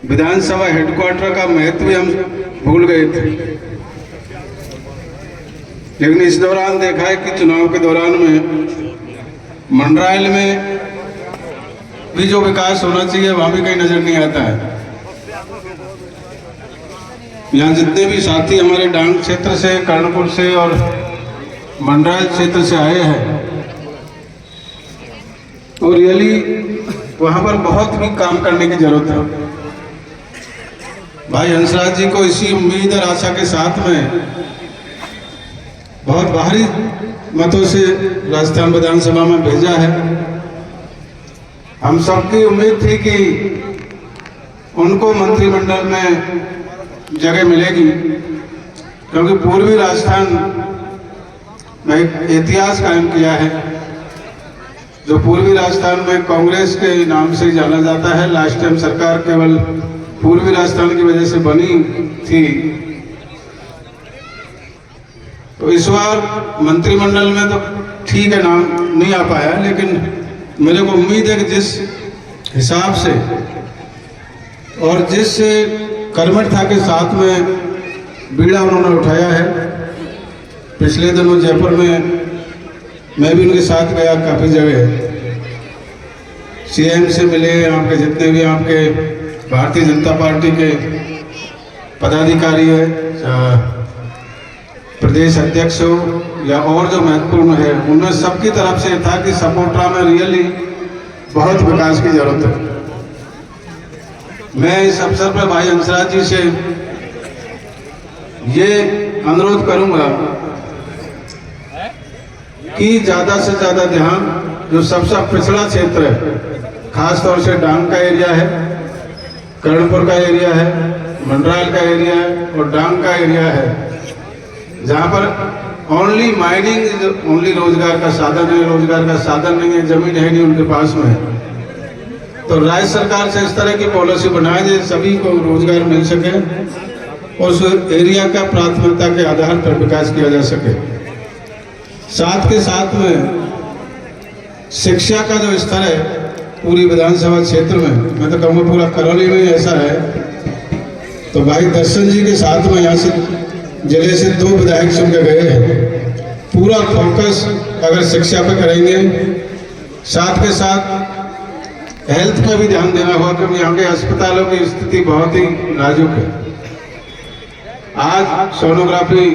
विधानसभा headquarter का महत्व भी हम भूल गए थे। लेकिन इस दौरान देखा है कि चुनाव के दौरान में मंडरायल में भी जो विकास होना चाहिए वहां भी कहीं नजर नहीं आता है। यहाँ जितने भी साथी हमारे डांग क्षेत्र से, कर्णपुर से और मंडरायल क्षेत्र से आए हैं, तो रियली वहां पर बहुत भी काम करने की जरूरत है। भाई हंसराज जी को इसी उम्मीद और आशा के साथ में बहुत भारी मतों से राजस्थान विधानसभा में भेजा है। हम सबकी उम्मीद थी कि उनको मंत्रिमंडल में जगह मिलेगी, क्योंकि पूर्वी राजस्थान में एक इतिहास कायम किया है। जो पूर्वी राजस्थान में कांग्रेस के नाम से जाना जाता है। लास्ट टाइम सरकार केवल पूर्वी राजस्थान की वजह से बनी थी, तो इस बार मंत्रिमंडल में तो ठीक है नाम नहीं आ पाया, लेकिन मेरे को उम्मीद है कि जिस हिसाब से और जिस कर्मठता के साथ में बीड़ा उन्होंने उठाया है। पिछले दिनों जयपुर में मैं भी उनके साथ गया, काफ़ी जगह सीएम से मिले, आपके जितने भी आपके भारतीय जनता पार्टी के पदाधिकारी है, प्रदेश अध्यक्ष हो या और जो महत्वपूर्ण है, उनमें सबकी तरफ से था कि सपोर्टरा में रियली बहुत विकास की जरूरत है। मैं इस अवसर पर भाई हंसराज जी से ये अनुरोध करूंगा कि ज़्यादा से ज़्यादा ध्यान जो सबसे पिछड़ा क्षेत्र है, खास तौर से डांग का एरिया है, कर्णपुर का एरिया है, मंडरायल का एरिया है और डांग का एरिया है, जहाँ पर ओनली माइनिंग ओनली रोजगार का साधन है, रोजगार का साधन नहीं है, जमीन है नहीं उनके पास में। तो राज्य सरकार से इस तरह की पॉलिसी बनाए जाए सभी को रोजगार मिल सके और उस एरिया का प्राथमिकता के आधार पर विकास किया जा सके। साथ के साथ में शिक्षा का जो स्तर है पूरी विधानसभा क्षेत्र में, मैं तो कहूँगा पूरा करौली में ऐसा है। तो भाई दर्शन जी के साथ में यहाँ से जिले से 2 विधायक चुन के गए हैं। पूरा फोकस अगर शिक्षा पे करेंगे, साथ के साथ हेल्थ पे भी ध्यान देना होगा, क्योंकि यहाँ के अस्पतालों की स्थिति बहुत ही नाजुक है। आज सोनोग्राफी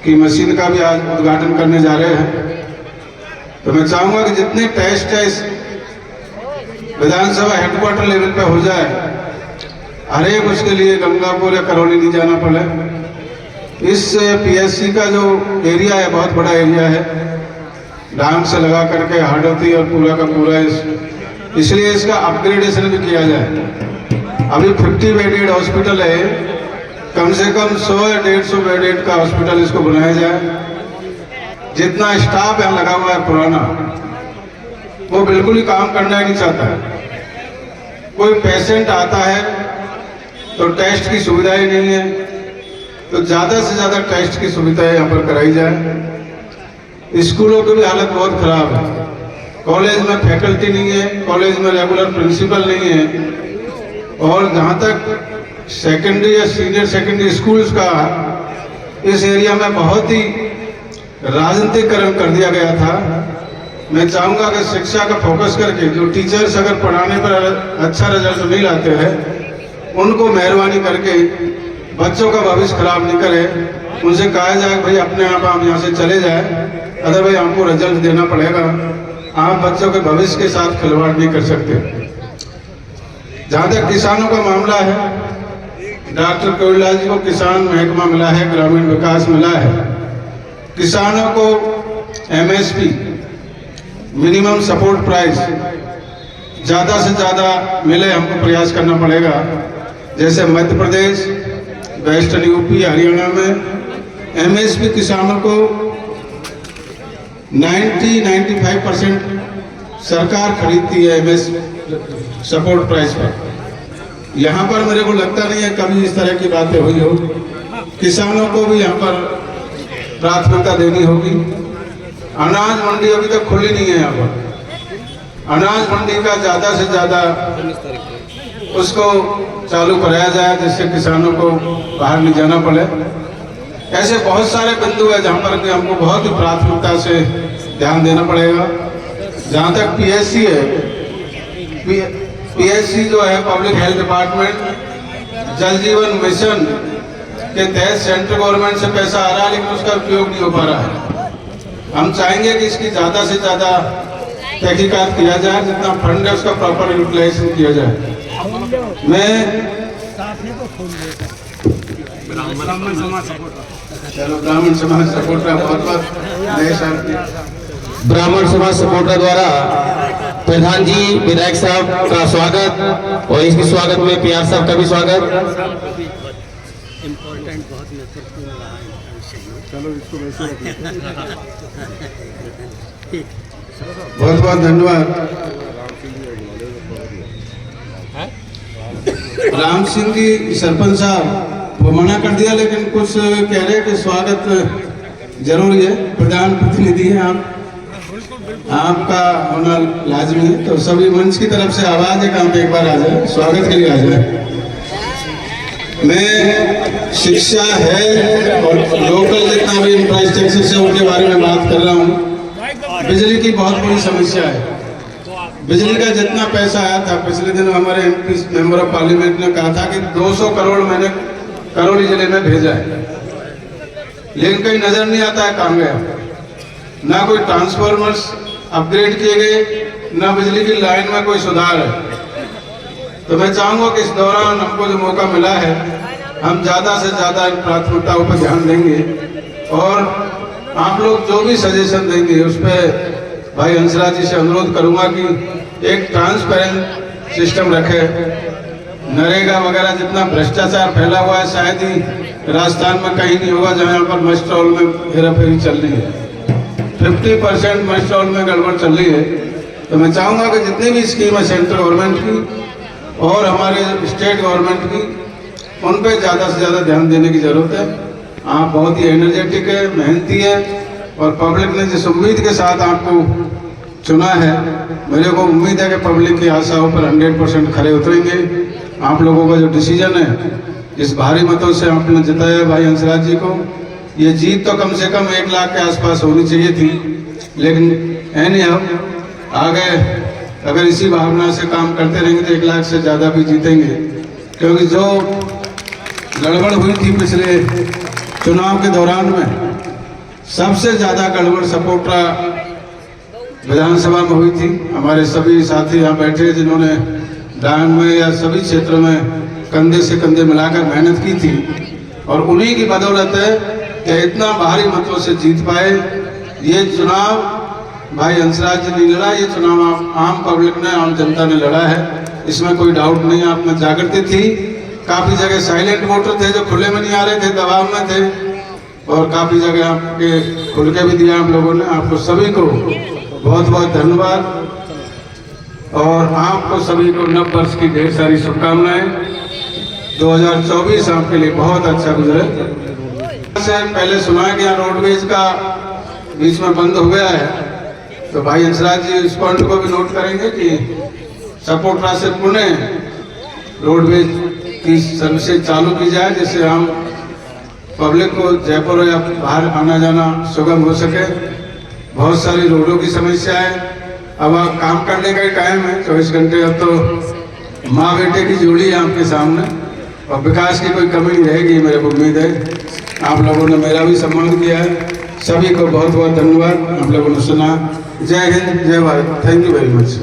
की मशीन का भी आज उद्घाटन करने जा रहे हैं। तो मैं चाहूंगा कि जितने टेस्ट है इस विधानसभा हेडक्वार्टर लेवल पे हो जाए, हर एक उसके लिए गंगापुर या करौली नहीं जाना पड़े। इस पीएससी का जो एरिया है बहुत बड़ा एरिया है, डांग से लगा करके हाड़ौती और पूरा का पूरा इसलिए इसका अपग्रेडेशन भी किया जाए। अभी 50 बेडेड हॉस्पिटल है, कम से कम 100 या 150 बेडेड का हॉस्पिटल इसको बनाया जाए। जितना स्टाफ यहाँ लगा हुआ है पुराना, वो बिल्कुल ही काम करना ही नहीं चाहता है। कोई पेशेंट आता है तो टेस्ट की सुविधा ही नहीं है, तो ज़्यादा से ज़्यादा टेस्ट की सुविधा यहाँ पर कराई जाए। स्कूलों की भी हालत बहुत खराब है। कॉलेज में फैकल्टी नहीं है, कॉलेज में रेगुलर प्रिंसिपल नहीं है, और जहाँ तक सेकेंडरी या सीनियर सेकेंडरी स्कूल्स का, इस एरिया में बहुत ही राजनीतिकरण कर दिया गया था। मैं चाहूँगा कि शिक्षा का फोकस करके जो टीचर्स अगर पढ़ाने पर अच्छा रिजल्ट नहीं लाते हैं, उनको मेहरबानी करके बच्चों का भविष्य खराब नहीं करे। उनसे कहा जाए भाई अपने आप यहाँ से चले जाए, अदरवाइज आपको रिजल्ट देना पड़ेगा। आप बच्चों के भविष्य के साथ खिलवाड़ नहीं कर सकते। जहाँ तक किसानों का मामला है, डॉक्टर कोयलाल जी को किसान महकमा मिला है, ग्रामीण विकास मिला है। किसानों को एमएसपी मिनिमम सपोर्ट प्राइस ज़्यादा से ज़्यादा मिले, हमको प्रयास करना पड़ेगा। जैसे मध्य प्रदेश, वेस्टर्न यूपी, हरियाणा में एमएसपी किसानों को 90-95% सरकार खरीदती है एमएस सपोर्ट प्राइस पर। यहाँ पर मेरे को लगता नहीं है कभी इस तरह की बातें हुई हो। किसानों को भी यहाँ पर प्राथमिकता देनी होगी। अनाज मंडी अभी तक खुली नहीं है यहाँ पर। अनाज मंडी का ज़्यादा से ज़्यादा उसको चालू कराया जाए, जिससे किसानों को बाहर नहीं जाना पड़े। ऐसे बहुत सारे बिंदु है जहाँ पर कि हमको बहुत ही प्राथमिकता से ध्यान देना पड़ेगा। जहाँ तक पीएससी है, पीएससी जो है पब्लिक हेल्थ डिपार्टमेंट, जल जीवन मिशन के तहत सेंट्रल गवर्नमेंट से पैसा आ रहा है, लेकिन उसका उपयोग नहीं हो पा रहा है। हम चाहेंगे कि इसकी ज़्यादा से ज़्यादा तहकीकात किया जाए, जितना फंड है उसका प्रॉपर यूटिलाइजेशन किया जाए। मैं ब्राह्मण समाज सपोर्टर बहुत नए साल की ब्राह्मण समाज सपोर्टर द्वारा प्रधान जी विधायक साहब का स्वागत और इसके स्वागत में पीआर साहब का भी स्वागत। इम्पोर्टेंट बहुत महत्वपूर्ण रहा है। चलो इसको वैसे बहुत बहुत धन्यवाद। राम सिंह जी सरपंच साहब वो मना कर दिया, लेकिन कुछ कह रहे कि स्वागत जरूरी है, प्रधान प्रतिनिधि हैं आप, आपका होना लाजमी है। तो सभी मंच की तरफ से आवाज है कि आप एक बार आ जाए, स्वागत के लिए आ जाए। मैं शिक्षा है और लोकल जितना भी इंफ्रास्ट्रक्चर से उनके बारे में बात कर रहा हूँ। बिजली की बहुत बड़ी समस्या है। बिजली का जितना पैसा आया था, पिछले दिन हमारे एमपी मेंबर ऑफ पार्लियामेंट ने कहा था कि 200 करोड़ मैंने करौली जिले में भेजा है, लेकिन कहीं नजर नहीं आता है कहाँ गया। ना कोई ट्रांसफॉर्मर्स अपग्रेड किए गए, ना बिजली की लाइन में कोई सुधार है। तो मैं चाहूंगा कि इस दौरान हमको जो मौका मिला है, हम ज्यादा से ज्यादा इन प्राथमिकताओं पर ध्यान देंगे और आप लोग जो भी सजेशन देंगे उस पर भाई हंसराज जी से अनुरोध करूंगा कि एक ट्रांसपेरेंट सिस्टम रखे। नरेगा वगैरह जितना भ्रष्टाचार फैला हुआ है, शायद ही राजस्थान में कहीं नहीं होगा जहाँ पर मस्टरॉल में हेराफेरी चल रही है। 50% मस्टरॉल में गड़बड़ चल रही है। तो मैं चाहूंगा कि जितनी भी स्कीम है सेंट्रल गवर्नमेंट की और हमारे स्टेट गवर्नमेंट की, उन पे ज़्यादा से ज़्यादा ध्यान देने की जरूरत है। आप बहुत ही एनर्जेटिक है, मेहनती है और पब्लिक ने जिस उम्मीद के साथ आपको चुना है, मेरे को उम्मीद है कि पब्लिक की आशाओं पर 100% खरे उतरेंगे। आप लोगों का जो डिसीजन है, इस भारी मतों से आपने जिताया भाई हंसराज जी को, ये जीत तो कम से कम 1 लाख के आसपास होनी चाहिए थी, लेकिन एनी हम आगे अगर इसी भावना से काम करते रहेंगे तो 1 लाख से ज़्यादा भी जीतेंगे। क्योंकि जो गड़बड़ हुई थी पिछले चुनाव के दौरान में, सबसे ज़्यादा गड़बड़ सपोर्टा विधानसभा में हुई थी। हमारे सभी साथी यहाँ बैठे जिन्होंने डांग में या सभी क्षेत्रों में कंधे से कंधे मिलाकर मेहनत की थी और उन्हीं की बदौलत है कि इतना भारी मतों से जीत पाए। ये चुनाव भाई हंसराज जी ने लड़ा, ये चुनाव आम पब्लिक ने, आम जनता ने लड़ा है, इसमें कोई डाउट नहीं। आप में जागृति थी, काफ़ी जगह साइलेंट वोटर थे जो खुले में नहीं आ रहे थे, दबाव में थे, और काफ़ी जगह आपके खुल के भी दिया आप लोगों ने। आपको सभी को बहुत बहुत धन्यवाद और आपको सभी को नव वर्ष की ढेर सारी शुभकामनाएं। 2024 आपके लिए बहुत अच्छा गुजरे। से पहले सुना कि यहाँ रोडवेज का बीच में बंद हो गया है, तो भाई हंसराज जी इस पॉइंट को भी नोट करेंगे कि सपोर्टरा से पुणे रोडवेज की सर्विसेज चालू की जाए, जिससे हम पब्लिक को जयपुर या बाहर आना जाना सुगम हो सके। बहुत सारी रोडों की समस्या है। अब आप काम करने का ही टाइम है, 24 घंटे। अब तो माँ बेटे की जोड़ी है आपके सामने और विकास की कोई कमी नहीं रहेगी, मेरे को उम्मीद है। आप लोगों ने मेरा भी सम्मान किया है। सभी को बहुत बहुत धन्यवाद। आप लोगों ने सुना। जय हिंद, जय Bharat. Thank you very much.